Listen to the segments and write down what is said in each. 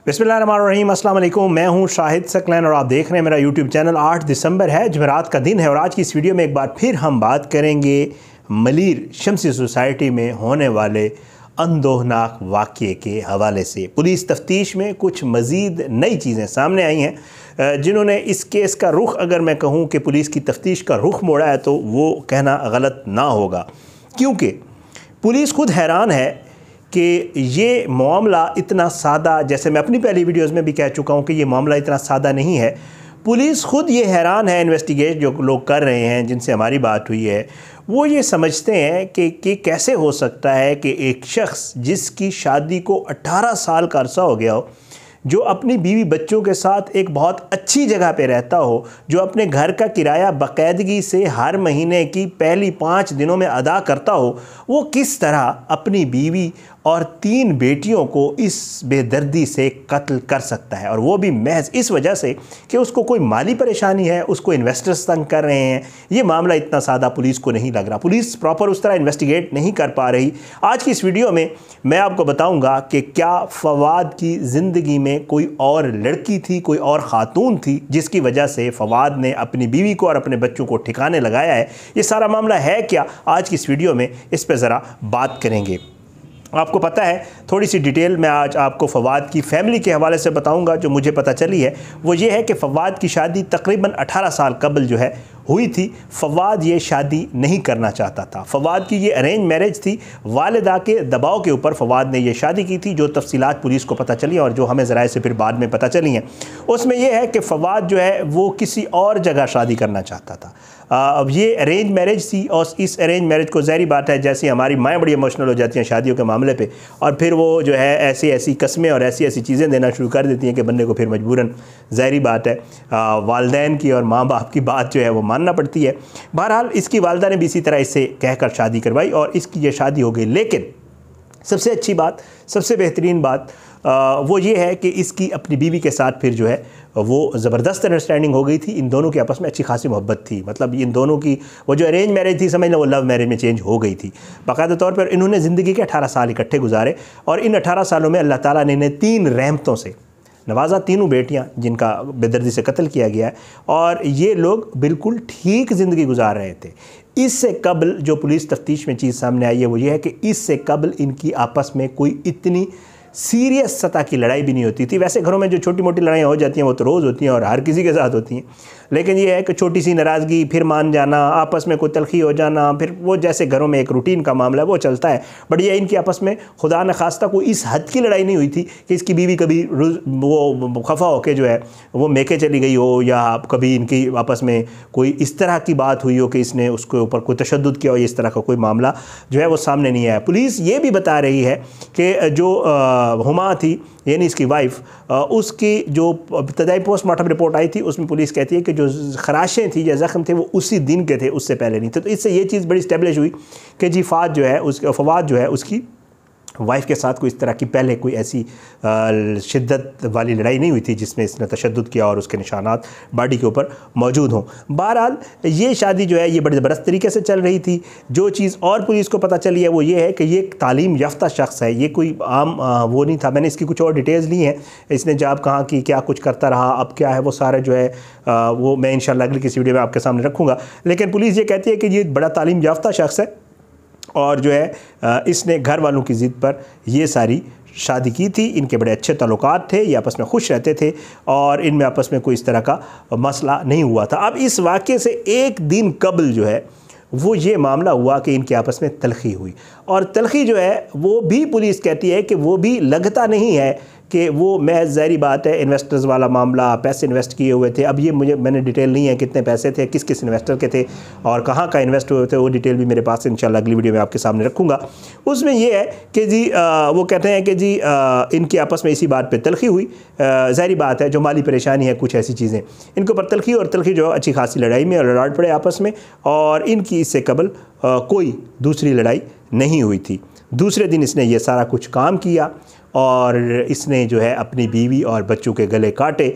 बिस्मिल्लाहिर्रहमानिर्रहीम, अस्सलाम वालेकुम। मैं हूं शाहिद सकलैन और आप देख रहे हैं मेरा यूट्यूब चैनल। 8 दिसंबर है, जुमेरात का दिन है और आज की इस वीडियो में एक बार फिर हम बात करेंगे मलीर शमसी सोसाइटी में होने वाले अंदोहनाक वाक़ये के हवाले से। पुलिस तफ्तीश में कुछ मज़ीद नई चीज़ें सामने आई हैं जिन्होंने इस केस का रुख, अगर मैं कहूँ कि पुलिस की तफ्तीश का रुख मोड़ा है तो वो कहना गलत ना होगा, क्योंकि पुलिस खुद हैरान है कि ये मामला इतना सादा, जैसे मैं अपनी पहली वीडियोज़ में भी कह चुका हूँ कि ये मामला इतना सादा नहीं है। पुलिस खुद ये हैरान है, इन्वेस्टिगेट जो लोग कर रहे हैं जिनसे हमारी बात हुई है, वो ये समझते हैं कि कैसे हो सकता है कि एक शख्स जिसकी शादी को 18 साल का अरसा हो गया हो, जो अपनी बीवी बच्चों के साथ एक बहुत अच्छी जगह पे रहता हो, जो अपने घर का किराया बाकायदगी से हर महीने की पहली 5 दिनों में अदा करता हो, वो किस तरह अपनी बीवी और 3 बेटियों को इस बेदर्दी से कत्ल कर सकता है, और वो भी महज इस वजह से कि उसको कोई माली परेशानी है, उसको इन्वेस्टर्स तंग कर रहे हैं। ये मामला इतना सादा पुलिस को नहीं लग रहा, पुलिस प्रॉपर उस तरह इन्वेस्टिगेट नहीं कर पा रही। आज की इस वीडियो में मैं आपको बताऊंगा कि क्या फवाद की ज़िंदगी में कोई और लड़की थी, कोई और ख़ातून थी जिसकी वजह से फवाद ने अपनी बीवी को और अपने बच्चों को ठिकाने लगाया है। ये सारा मामला है क्या, आज की इस वीडियो में इस पर ज़रा बात करेंगे। आपको पता है, थोड़ी सी डिटेल मैं आज आपको फवाद की फ़ैमिली के हवाले से बताऊंगा। जो मुझे पता चली है वो ये है कि फवाद की शादी तकरीबन 18 साल कबल जो है हुई थी। फवाद ये शादी नहीं करना चाहता था, फवाद की ये अरेंज मैरिज थी। वालिदा के दबाव के ऊपर फवाद ने ये शादी की थी। जो तफसीलात पुलिस को पता चली और जो हमें ज़राए से फिर बाद में पता चली हैं, उसमें यह है कि फवाद जो है वो किसी और जगह शादी करना चाहता था। अब ये अरेंज मैरिज थी और इस अरेंज मैरिज को, ज़ाहिर बात है, जैसे हमारी माएँ बड़ी इमोशनल हो जाती हैं शादियों के मामले पे, और फिर वो जो है ऐसी ऐसी कस्में और ऐसी ऐसी चीज़ें देना शुरू कर देती हैं कि बंदे को फिर मजबूरन, ज़ाहिर बात है, वालिदैन की और माँ बाप की बात जो है वो मानना पड़ती है। बहरहाल इसकी वालिदा ने भी इसी तरह इससे कहकर शादी करवाई और इसकी ये शादी हो गई। लेकिन सबसे अच्छी बात, सबसे बेहतरीन बात वो ये है कि इसकी अपनी बीवी के साथ फिर जो है वो ज़बरदस्त अंडरस्टैंडिंग हो गई थी। इन दोनों के आपस में अच्छी खासी मोहब्बत थी। मतलब इन दोनों की वो जो अरेंज मैरिज थी, समझ लो, वो लव मैरिज में चेंज हो गई थी। बाकायदा तौर पर इन्होंने ज़िंदगी के 18 साल इकट्ठे गुजारे और इन 18 सालों में अल्लाह ताला ने इन्हें 3 रहमतों से नवाजा। 3 बेटियां जिनका बेदर्दी से कत्ल किया गया है, और ये लोग बिल्कुल ठीक ज़िंदगी गुजार रहे थे। इससे कबल जो पुलिस तफ्तीश में चीज़ सामने आई है वो ये है कि इससे कबल इनकी आपस में कोई इतनी सीरियस सतह की लड़ाई भी नहीं होती थी। वैसे घरों में जो छोटी मोटी लड़ाइयाँ हो जाती हैं वो तो रोज़ होती हैं और हर किसी के साथ होती हैं, लेकिन ये है कि छोटी सी नाराज़गी, फिर मान जाना, आपस में कोई तलखी हो जाना, फिर वो जैसे घरों में एक रूटीन का मामला है वो चलता है। बट ये इनकी आपस में खुदा न खास्ता कोई इस हद की लड़ाई नहीं हुई थी कि इसकी बीवी कभी वो खफा होकर जो है वो मेके चली गई हो, या कभी इनकी आपस में कोई इस तरह की बात हुई हो कि इसने उसके ऊपर कोई तशद्दुद किया हो। इस तरह का कोई मामला जो है वो सामने नहीं आया। पुलिस ये भी बता रही है कि जो हुमा थी, यानी इसकी वाइफ, उसकी जो इब्तदाई पोस्टमार्टम रिपोर्ट आई थी उसमें पुलिस कहती है कि जो खराशें थी या ज़ख्म थे वो उसी दिन के थे, उससे पहले नहीं थे। तो इससे ये चीज़ बड़ी स्टैब्लिश हुई कि जी फवाद जो है उसकी वाइफ के साथ कोई इस तरह की पहले कोई ऐसी शिद्दत वाली लड़ाई नहीं हुई थी जिसमें इसने तशद्दुद किया और उसके निशानात बॉडी के ऊपर मौजूद हों। बहरहाल ये शादी जो है ये बड़े ज़बरदस्त तरीके से चल रही थी। जो चीज़ और पुलिस को पता चली है वो ये है कि ये एक तालीम याफ्ता शख्स है, ये कोई आम वो नहीं था। मैंने इसकी कुछ और डिटेल्स ली हैं, इसने जॉब कहाँ की, क्या कुछ करता रहा, अब क्या है, वो सारे जो है वो मैं इंशाल्लाह अगली किसी वीडियो में आपके सामने रखूँगा। लेकिन पुलिस ये कहती है कि ये बड़ा तालीम याफ्ता शख्स है और जो है इसने घर वालों की ज़िद पर ये सारी शादी की थी। इनके बड़े अच्छे ताल्लुकात थे, ये आपस में खुश रहते थे और इनमें आपस में कोई इस तरह का मसला नहीं हुआ था। अब इस वाक़े से एक दिन कबल जो है वो ये मामला हुआ कि इनके आपस में तलखी हुई, और तलखी जो है वो भी पुलिस कहती है कि वो भी लगता नहीं है कि वो महज, ज़ाहिर बात है, इन्वेस्टर्स वाला मामला, पैसे इन्वेस्ट किए हुए थे। अब ये मैंने डिटेल नहीं है कितने पैसे थे, किस किस इन्वेस्टर के थे और कहाँ का इन्वेस्ट हुए थे, वो डिटेल भी मेरे पास इंशाल्लाह अगली वीडियो में आपके सामने रखूँगा। उसमें ये है कि जी वो कहते हैं कि जी इनकी आपस में इसी बात पर तलखी हुई। ज़ाहिर बात है, जो माली परेशानी है, कुछ ऐसी चीज़ें इनके ऊपर तलखी, और तलखी जो अच्छी खासी लड़ाई में लड़ पड़े आपस में, और इनकी इससे कबल कोई दूसरी लड़ाई नहीं हुई थी। दूसरे दिन इसने ये सारा कुछ काम किया और इसने जो है अपनी बीवी और बच्चों के गले काटे।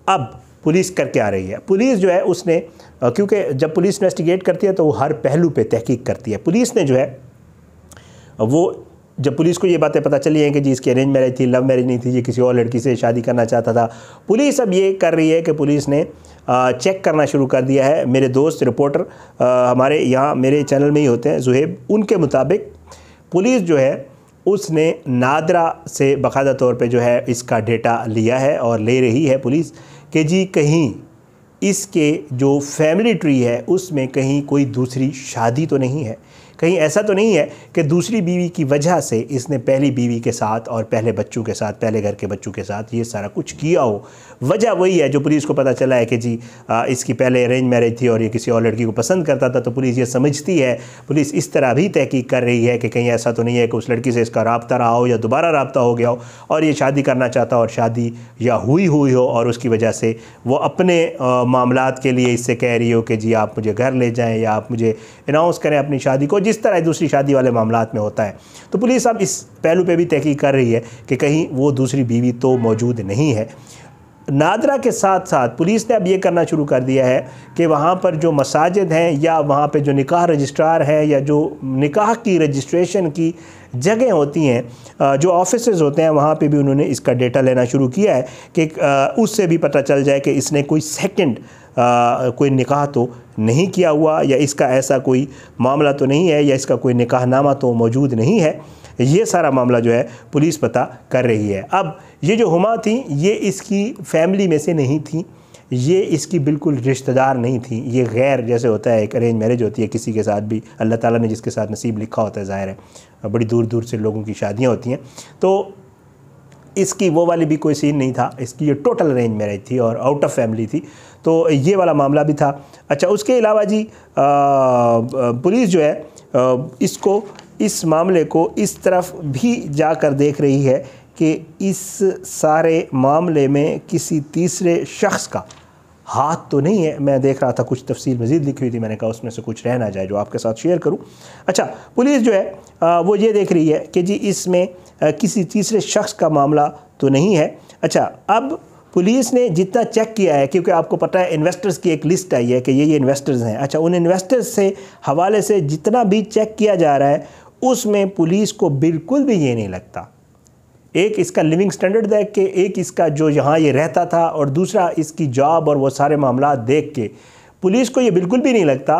अब पुलिस कर क्या रही है? पुलिस जो है उसने, क्योंकि जब पुलिस इन्वेस्टिगेट करती है तो वो हर पहलू पे तहकीक करती है। पुलिस ने जो है वो जब पुलिस को ये बातें पता चली हैं कि जी इसकी अरेंज मैरिज थी, लव मैरिज नहीं थी, ये किसी और लड़की से शादी करना चाहता था, पुलिस अब ये कर रही है कि पुलिस ने चेक करना शुरू कर दिया है। मेरे दोस्त रिपोर्टर हमारे यहाँ मेरे चैनल में ही होते हैं, जुहेब, उनके मुताबिक पुलिस जो है उसने नादरा से बाकायदा तौर पे जो है इसका डेटा लिया है और ले रही है पुलिस कि जी कहीं इसके जो फैमिली ट्री है उसमें कहीं कोई दूसरी शादी तो नहीं है, कहीं ऐसा तो नहीं है कि दूसरी बीवी की वजह से इसने पहली बीवी के साथ और पहले बच्चों के साथ, पहले घर के बच्चों के साथ ये सारा कुछ किया हो। वजह वही है जो पुलिस को पता चला है कि जी इसकी पहले अरेंज मैरिज थी और ये किसी और लड़की को पसंद करता था, तो पुलिस ये समझती है, पुलिस इस तरह भी तहकीक कर रही है कि कहीं ऐसा तो नहीं है कि उस लड़की से इसका राब्ता रहा हो या दोबारा राब्ता हो गया हो और ये शादी करना चाहता और शादी या हुई हो और उसकी वजह से वो अपने मामलात के लिए इससे कह रही हो कि जी आप मुझे घर ले जाएँ या आप मुझे अनाउंस करें अपनी शादी को, जिस तरह दूसरी शादी वाले मामलात में होता है। तो पुलिस अब इस पहलू पे भी तहकीक कर रही है कि कहीं वो दूसरी बीवी तो मौजूद नहीं है। नादरा के साथ साथ पुलिस ने अब ये करना शुरू कर दिया है कि वहाँ पर जो मसाजिद हैं या वहाँ पे जो निकाह रजिस्ट्रार है या जो निकाह की रजिस्ट्रेशन की जगह होती हैं, जो ऑफिसेज होते हैं, वहाँ पे भी उन्होंने इसका डेटा लेना शुरू किया है कि उससे भी पता चल जाए कि इसने कोई सेकंड कोई निकाह तो नहीं किया हुआ या इसका ऐसा कोई मामला तो नहीं है या इसका कोई निकाहनामा तो मौजूद नहीं है। ये सारा मामला जो है पुलिस पता कर रही है। अब ये जो हुमा थी ये इसकी फैमिली में से नहीं थी, ये इसकी बिल्कुल रिश्तेदार नहीं थी, ये गैर, जैसे होता है एक अरेंज मैरिज होती है किसी के साथ भी, अल्लाह ताला ने जिसके साथ नसीब लिखा होता है, ज़ाहिर है बड़ी दूर दूर से लोगों की शादियाँ होती हैं, तो इसकी वो वाली भी कोई सीन नहीं था, इसकी ये टोटल अरेंज मैरिज थी और आउट ऑफ फैमिली थी, तो ये वाला मामला भी था। अच्छा, उसके अलावा जी पुलिस जो है इसको, इस मामले को इस तरफ भी जाकर देख रही है कि इस सारे मामले में किसी तीसरे शख्स का हाथ तो नहीं है। मैं देख रहा था कुछ तफसील मज़ीद लिखी हुई थी, मैंने कहा उसमें से कुछ रह ना जाए जो आपके साथ शेयर करूं। अच्छा, पुलिस जो है वो ये देख रही है कि जी इसमें किसी तीसरे शख्स का मामला तो नहीं है। अच्छा, अब पुलिस ने जितना चेक किया है, क्योंकि आपको पता है इन्वेस्टर्स की एक लिस्ट आई है कि ये इन्वेस्टर्स हैं। अच्छा, उन इन्वेस्टर्स से हवाले से जितना भी चेक किया जा रहा है उसमें पुलिस को बिल्कुल भी ये नहीं लगता, एक इसका लिविंग स्टैंडर्ड देख के, एक इसका जो यहाँ ये रहता था और दूसरा इसकी जॉब और वो सारे मामला देख के पुलिस को ये बिल्कुल भी नहीं लगता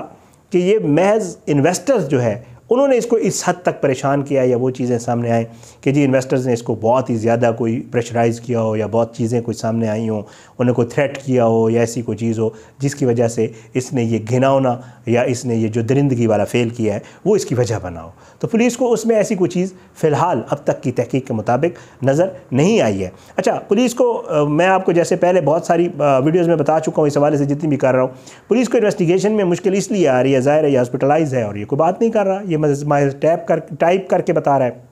कि ये महज इन्वेस्टर्स जो है उन्होंने इसको इस हद तक परेशान किया या वो चीज़ें सामने आएँ कि जी इन्वेस्टर्स ने इसको बहुत ही ज़्यादा कोई प्रेशराइज़ किया हो या बहुत चीज़ें कोई सामने आई हों, उन्हें कोई थ्रेट किया हो या ऐसी कोई चीज़ हो जिसकी वजह से इसने ये घिनौना या इसने ये जो दरिंदगी वाला फ़ेल किया है वो इसकी वजह बना हो। तो पुलिस को उसमें ऐसी कोई चीज़ फ़िलहाल अब तक की तहकीक के मुताबिक नज़र नहीं आई है। अच्छा, पुलिस को मैं आपको जैसे पहले बहुत सारी वीडियोज़ में बता चुका हूँ, इस हवाले से जितनी भी कर रहा हूँ, पुलिस को इन्वेस्टिगेशन में मुश्किल इसलिए आ रही है, ज़ाहिर है ये हॉस्पिटलाइज़ है और ये कोई बात नहीं कर रहा, ये टाइप करके बता रहा है।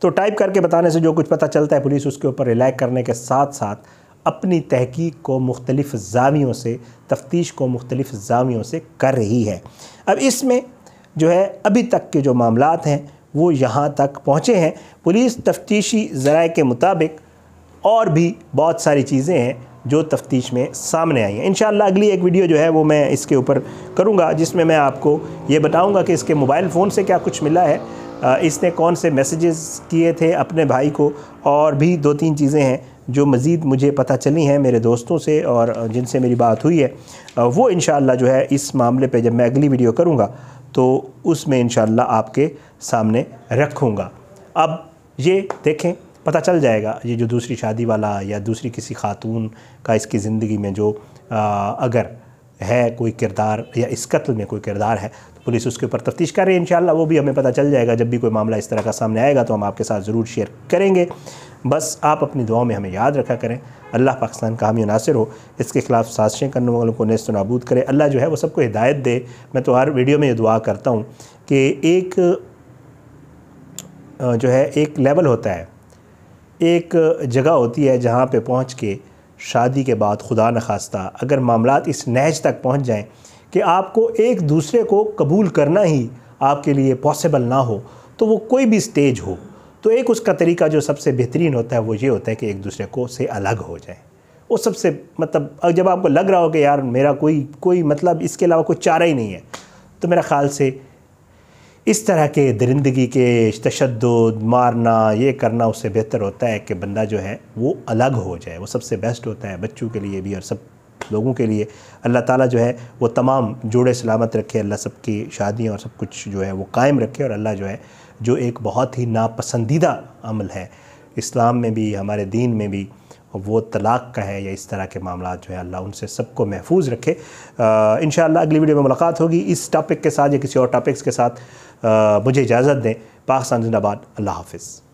तो टाइप करके बताने से जो कुछ पता चलता है पुलिस उसके ऊपर रिलाई करने के साथ साथ अपनी तहकीक को मुख्तलिफ़ ज़ावियों से, तफ्तीश को मुख्तलिफ़ ज़ावियों से कर रही है। अब इसमें जो है अभी तक के जो मामलात हैं वो यहाँ तक पहुँचे हैं। पुलिस तफ्तीशी ज़राए के मुताबिक और भी बहुत सारी चीज़ें हैं जो तफ्तीश में सामने आई हैं। इंशाअल्लाह अगली एक वीडियो जो है वो मैं इसके ऊपर करूँगा जिसमें मैं आपको ये बताऊँगा कि इसके मोबाइल फ़ोन से क्या कुछ मिला है, इसने कौन से मैसेजेस किए थे अपने भाई को, और भी 2-3 चीज़ें हैं जो मज़ीद मुझे पता चली हैं मेरे दोस्तों से और जिनसे मेरी बात हुई है। वो इंशाअल्लाह जो है इस मामले पे जब मैं अगली वीडियो करूँगा तो उसमें इंशाअल्लाह आपके सामने रखूँगा। अब ये देखें, पता चल जाएगा ये जो दूसरी शादी वाला या दूसरी किसी खातून का इसकी ज़िंदगी में जो अगर है कोई किरदार या इस कत्ल में कोई किरदार है तो पुलिस उसके ऊपर तफ्तीश कर रही है। इंशाअल्लाह वो भी हमें पता चल जाएगा। जब भी कोई मामला इस तरह का सामने आएगा तो हम आपके साथ ज़रूर शेयर करेंगे। बस आप अपनी दुआओं में हमें याद रखा करें। अल्लाह पाकिस्तान का हामी नासिर हो, इसके ख़िलाफ़ साजिशें करने वालों को नेस्त नाबूद करे। अल्लाह जो है वो सबको हिदायत दे। मैं तो हर वीडियो में ये दुआ करता हूँ कि एक जो है एक लेवल होता है, एक जगह होती है जहाँ पे पहुँच के शादी के बाद खुदा न खास्ता अगर मामलात इस नहज तक पहुँच जाएं कि आपको एक दूसरे को कबूल करना ही आपके लिए पॉसिबल ना हो, तो वो कोई भी स्टेज हो, तो एक उसका तरीका जो सबसे बेहतरीन होता है वो ये होता है कि एक दूसरे को से अलग हो जाए। वो सबसे मतलब जब आपको लग रहा हो कि यार मेरा कोई मतलब इसके अलावा कोई चारा ही नहीं है, तो मेरा ख़्याल से इस तरह के दरिंदगी के तशद्दुद, मारना, ये करना उससे बेहतर होता है कि बंदा जो है वो अलग हो जाए। वो सबसे बेस्ट होता है बच्चों के लिए भी और सब लोगों के लिए। अल्लाह ताला जो है वो तमाम जोड़े सलामत रखे, अल्लाह सबकी शादियाँ और सब कुछ जो है वो कायम रखे। और अल्लाह जो है जो एक बहुत ही नापसंदीदा अमल है इस्लाम में भी, हमारे दीन में भी, वो तलाक़ का है या इस तरह के मामला जो है, अल्लाह उनसे सबको महफूज रखे। इंशाअल्लाह अगली वीडियो में मुलाकात होगी इस टॉपिक के साथ या किसी और टॉपिक्स के साथ। मुझे इजाज़त दें। पाकिस्तान जिंदाबाद। अल्लाह हाफ़िज़।